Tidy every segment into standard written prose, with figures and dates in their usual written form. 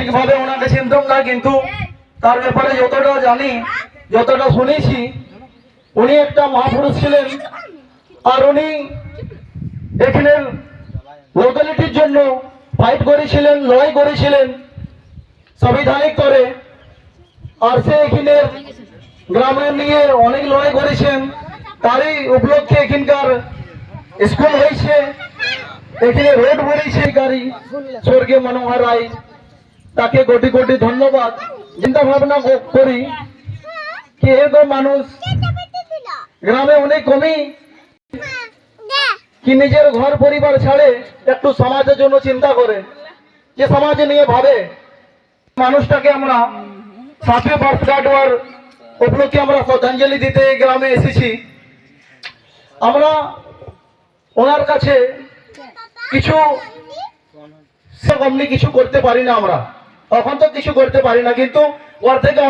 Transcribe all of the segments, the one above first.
ঠিকভাবে ওনাকে চিনতাম না, কিন্তু তার ব্যাপারে যতটা জানি, যতটা শুনেছি, উনি একটা মহাপুরুষ ছিলেন। আর উনি এখানের লোকালিটির জন্য ফাইট করেছিলেন, লড়াই করেছিলেন সাংবিধানিক করে। আর সে এখানের গ্রামের নিয়ে অনেক লড়াই করেছেন। তারই উপলক্ষে এখানকার স্কুল হয়েছে, এখানে রোড বেরিয়েছে গাড়ি। স্বর্গীয় মনোহর রায়, তাকে কোটি কোটি ধন্যবাদ। চিন্তা ভাবনা করি কি এরকম মানুষ গ্রামে অনেক কমই, কি নিজের ঘর পরিবার ছাড়ে একটু সমাজের জন্য চিন্তা করে, যে সমাজ নিয়ে ভাবে। মানুষটাকে আমরা 7वीं বর্ষগাঁঠ উপলক্ষে আমরা শ্রদ্ধাঞ্জলি দিতে গ্রামে এসেছি। আমরা ওনার কাছে কিছু অমনি কিছু করতে পারি না, আমরা এখন তো কিছু করতে পারি না, কিন্তু ওর থেকে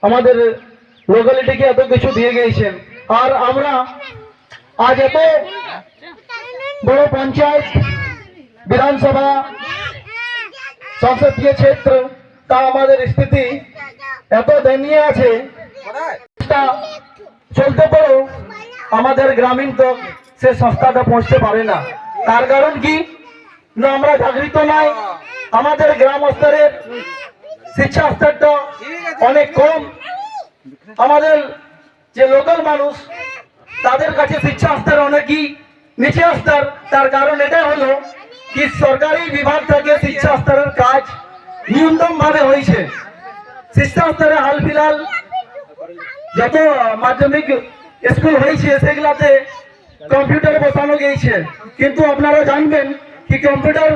আমাদের লোকালিটিকে এত কিছু দিয়ে গিয়েছেন। আর আমরা আজ এত বড় পঞ্চায়েত, বিধানসভা, সংসদীয় ক্ষেত্র, তা আমাদের স্থিতি এত দয়নীয় আছে, চলতে পারো আমাদের গ্রামীণ তো সে সংস্থাটা পৌঁছতে পারে না। তার কারণ কি না, আমরা জাগৃত নাই। আমাদের গ্রাম স্তরের শিক্ষা স্তরটা অনেক কম। আমাদের যে লোকাল মানুষ, তাদের কাছে শিক্ষা স্তর অনেকই নিচে স্তর। তার কারণ এটা হলো কি সরকারি বিভাগ থেকে শিক্ষা স্তরের কাজ ন্যূনতম ভাবে হয়েছে। শিক্ষা স্তরে হাল ফিলহাল যত মাধ্যমিক স্কুল হয়েছে সেগুলাতে কম্পিউটার বসানো গিয়েছে, কিন্তু আপনারা জানবেন কি কম্পিউটার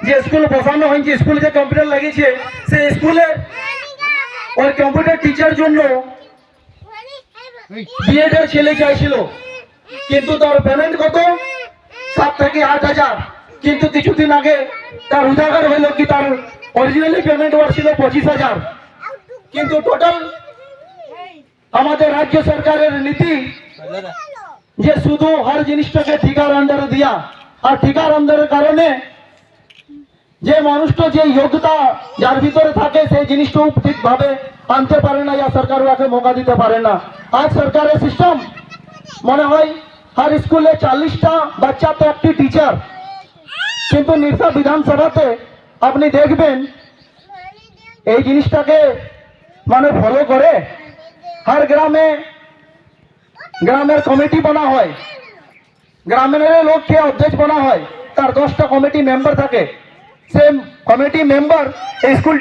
যে স্কুল বসানো হয়েছে, স্কুল যে কম্পিউটার লাগিয়েছে, সেই স্কুলে ওই কম্পিউটার টিচার জন্য বিএড এর ছেলে চাইছিল, কিন্তু তার পেমেন্ট কত 7 থেকে 8 হাজার। কিন্তু কিছুদিন আগে তার উজাগার হইল কি তার অরিজিনালি পেমেন্ট ছিল 25,000। কিন্তু টোটাল আমাদের রাজ্য সরকারের নীতি যে শুধু হর জিনিসটাকে ঠিকার আন্ডারে দিয়া, আর ঠিকার আন্ডারের কারণে যে মানুষটা যে যোগ্যতা যার ভিতরে থাকে সেই জিনিসটাও ঠিকভাবে আনতে পারে না, ইয়া সরকার ওকে মৌকা দিতে পারে না। আজ সরকারের সিস্টেম মনে হয় হর স্কুলে 40টা বাচ্চা তো একটি টিচার, কিন্তু নির্সা বিধানসভাতে আপনি দেখবেন এই জিনিসটাকে মানে ফলো করে। হর গ্রামের কমিটি বানা হয়, গ্রামের লোককে অধ্যক্ষ বানা হয়, তার 10টা কমিটি মেম্বার থাকে। সে কমিটি মেম্বার এই স্কুলটা